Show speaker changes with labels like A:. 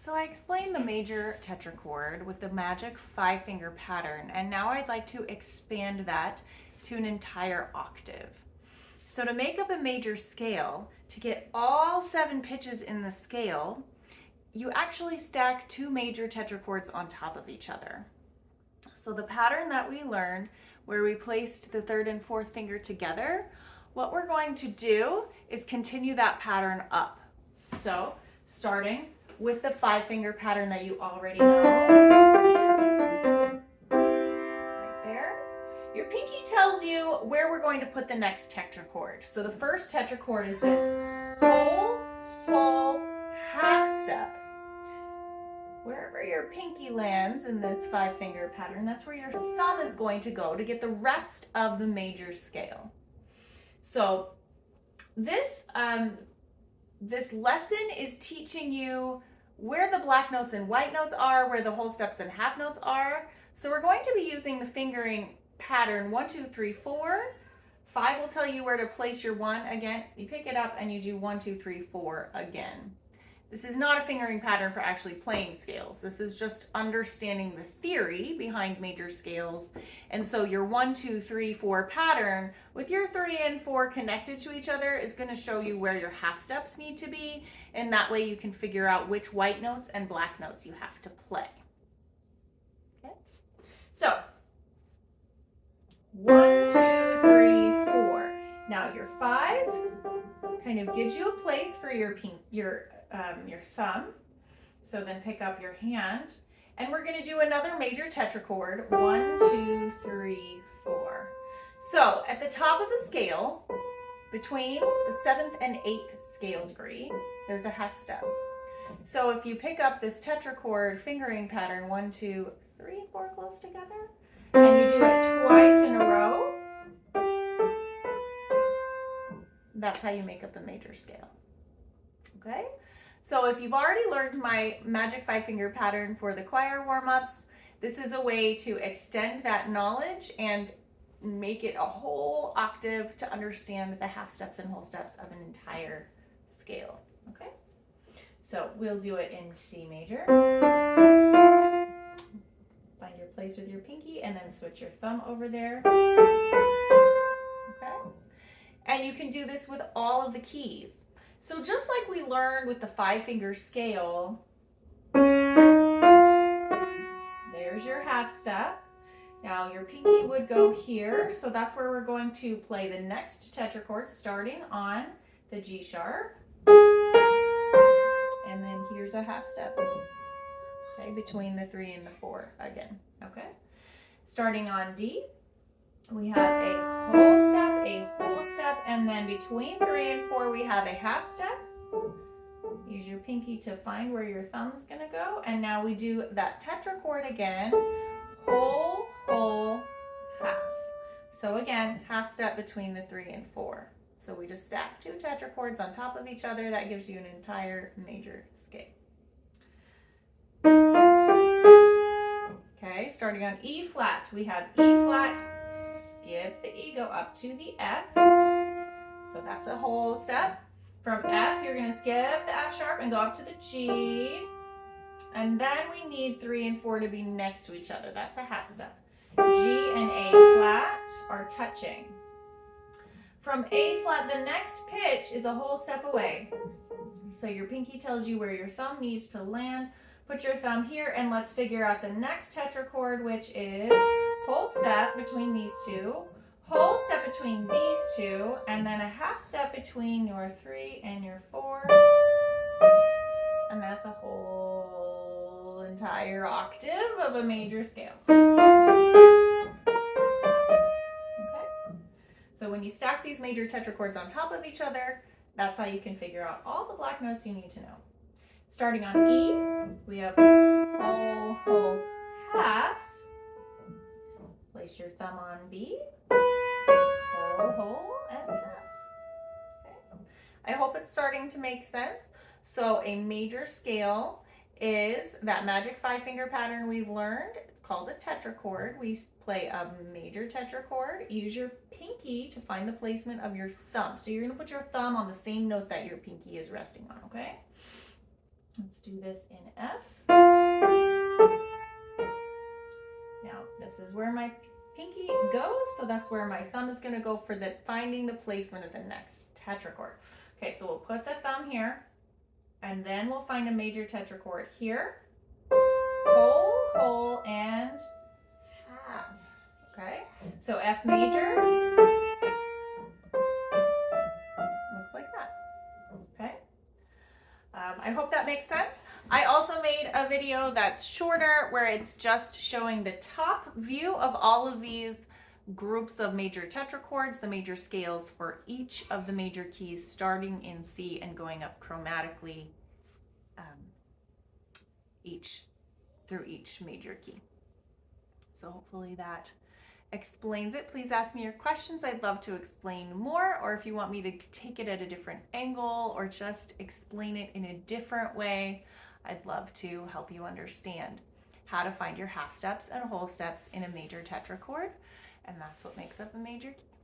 A: So I explained the major tetrachord with the magic 5-finger pattern, and now I'd like to expand that to an entire octave. So to make up a major scale, to get all 7 pitches in the scale, you actually stack 2 major tetrachords on top of each other. So the pattern that we learned, where we placed the 3rd and 4th finger together, what we're going to do is continue that pattern up. So starting with the 5-finger pattern that you already know, right there. Your pinky tells you where we're going to put the next tetrachord. So the first tetrachord is this whole, half step. Wherever your pinky lands in this 5-finger pattern, that's where your thumb is going to go to get the rest of the major scale. So this lesson is teaching you where the black notes and white notes are, where the whole steps and half notes are. So we're going to be using the fingering pattern 1, 2, 3, 4. 5 will tell you where to place your 1 again. You pick it up and you do 1, 2, 3, 4 again. This is not a fingering pattern for actually playing scales. This is just understanding the theory behind major scales. And so your 1, 2, 3, 4 pattern with your 3 and 4 connected to each other is going to show you where your half steps need to be. And that way you can figure out which white notes and black notes you have to play. Okay? So 1, 2, 3, 4. Now your 5 kind of gives you a place for your thumb. So then pick up your hand, and we're going to do another major tetrachord. 1, 2, 3, 4. So at the top of the scale, between the 7th and 8th scale degree, there's a half step. So if you pick up this tetrachord fingering pattern, 1, 2, 3, 4 close together, and you do it twice in a row, that's how you make up a major scale. Okay? So if you've already learned my magic 5-finger pattern for the choir warm-ups, this is a way to extend that knowledge and make it a whole octave to understand the half steps and whole steps of an entire scale. Okay? So we'll do it in C major. Find your place with your pinky and then switch your thumb over there. Okay? And you can do this with all of the keys. So just like we learned with the 5-finger scale, there's your half step. Now your pinky would go here, so that's where we're going to play the next tetrachord, starting on the G sharp. And then here's a half step, okay, between the 3 and the 4 again, okay? Starting on D, we have a whole step, and then between 3 and 4 we have a half step. Use your pinky to find where your thumb's gonna go, and now we do that tetrachord again, whole, half. So again, half step between the 3 and 4. So we just stack 2 tetrachords on top of each other. That gives you an entire major scale. Okay, starting on E flat, we have E flat, skip the E, go up to the F. So that's a whole step. From F, you're going to skip the F sharp and go up to the G. And then we need 3 and 4 to be next to each other. That's a half step. G and A flat are touching. From A flat, the next pitch is a whole step away. So your pinky tells you where your thumb needs to land. Put your thumb here and let's figure out the next tetrachord, which is whole step between these 2, whole step between these 2, and then a half step between your 3 and your 4. And that's a whole entire octave of a major scale. Okay? So when you stack these major tetrachords on top of each other, that's how you can figure out all the black notes you need to know. Starting on E, we have whole, half. Place your thumb on B, whole, and half. Okay. I hope it's starting to make sense. So a major scale is that magic 5-finger pattern we've learned. It's called a tetrachord. We play a major tetrachord. Use your pinky to find the placement of your thumb. So you're going to put your thumb on the same note that your pinky is resting on, okay? Let's do this in F. Now, this is where my pinky goes, so that's where my thumb is going to go for finding the placement of the next tetrachord. Okay, so we'll put the thumb here, and then we'll find a major tetrachord here. Whole, and half. Okay, so F major looks like that. Okay. I hope that makes sense. I also made a video that's shorter where it's just showing the top view of all of these groups of major tetrachords, the major scales for each of the major keys starting in C and going up chromatically through each major key. So hopefully that explains it. Please ask me your questions. I'd love to explain more, or if you want me to take it at a different angle or just explain it in a different way, I'd love to help you understand how to find your half steps and whole steps in a major tetrachord, and that's what makes up a major key.